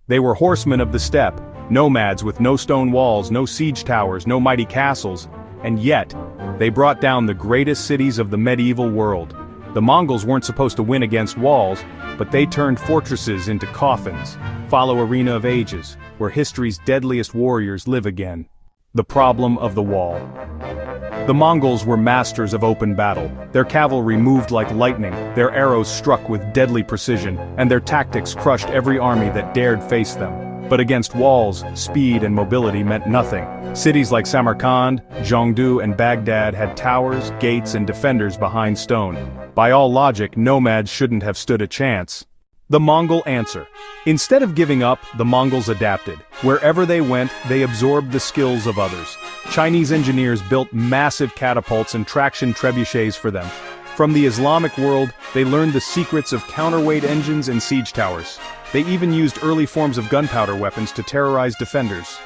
They were horsemen of the steppe, nomads with no stone walls, no siege towers, no mighty castles, and yet, they brought down the greatest cities of the medieval world. The Mongols weren't supposed to win against walls, but they turned fortresses into coffins. Follow Arena of Ages, where history's deadliest warriors live again. The problem of the wall. The Mongols were masters of open battle. Their cavalry moved like lightning, their arrows struck with deadly precision, and their tactics crushed every army that dared face them. But against walls, speed and mobility meant nothing. Cities like Samarkand, Zhongdu, and Baghdad had towers, gates, and defenders behind stone. By all logic, nomads shouldn't have stood a chance. The Mongol answer. Instead of giving up, the Mongols adapted. Wherever they went, they absorbed the skills of others. Chinese engineers built massive catapults and traction trebuchets for them. From the Islamic world, they learned the secrets of counterweight engines and siege towers. They even used early forms of gunpowder weapons to terrorize defenders.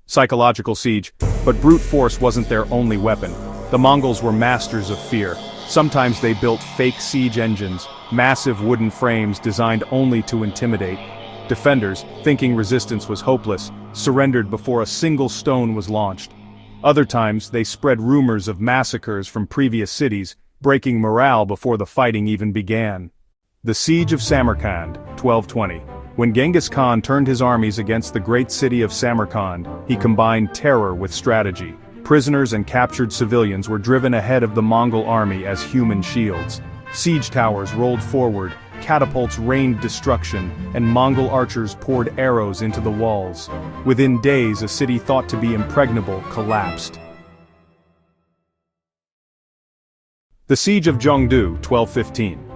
Psychological siege, but brute force wasn't their only weapon. The Mongols were masters of fear. Sometimes they built fake siege engines, massive wooden frames designed only to intimidate. Defenders, thinking resistance was hopeless, surrendered before a single stone was launched. Other times, they spread rumors of massacres from previous cities, breaking morale before the fighting even began. The Siege of Samarkand, 1220. When Genghis Khan turned his armies against the great city of Samarkand, he combined terror with strategy. Prisoners and captured civilians were driven ahead of the Mongol army as human shields. Siege towers rolled forward, catapults rained destruction, and Mongol archers poured arrows into the walls. Within days, a city thought to be impregnable collapsed. The Siege of Zhongdu, 1215.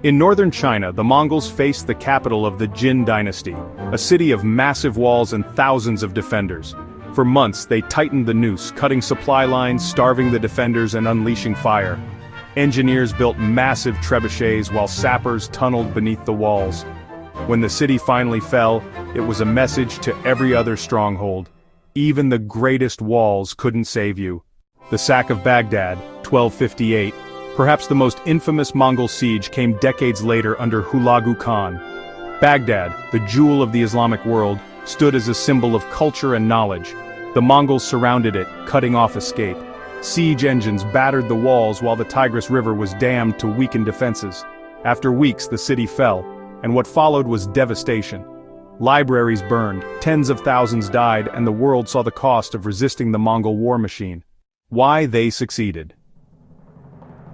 In northern China, the Mongols faced the capital of the Jin dynasty, a city of massive walls and thousands of defenders. For months, they tightened the noose, cutting supply lines, starving the defenders, and unleashing fire. Engineers built massive trebuchets while sappers tunneled beneath the walls. When the city finally fell, it was a message to every other stronghold. Even the greatest walls couldn't save you. The sack of Baghdad, 1258. Perhaps the most infamous Mongol siege came decades later under Hulagu Khan. Baghdad, the jewel of the Islamic world, stood as a symbol of culture and knowledge. The Mongols surrounded it, cutting off escape. Siege engines battered the walls while the Tigris River was dammed to weaken defenses. After weeks, the city fell, and what followed was devastation. Libraries burned, tens of thousands died, and the world saw the cost of resisting the Mongol war machine. Why they succeeded.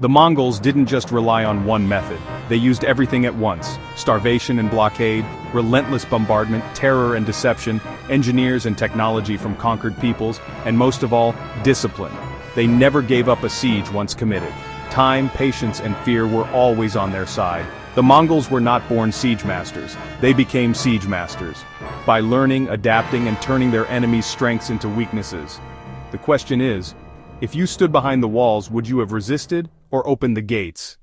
The Mongols didn't just rely on one method. They used everything at once: starvation and blockade, relentless bombardment, terror and deception, engineers and technology from conquered peoples, and most of all, discipline. They never gave up a siege once committed. Time, patience, and fear were always on their side. The Mongols were not born siege masters. They became siege masters, by learning, adapting, and turning their enemies' strengths into weaknesses. The question is, if you stood behind the walls, would you have resisted, or opened the gates?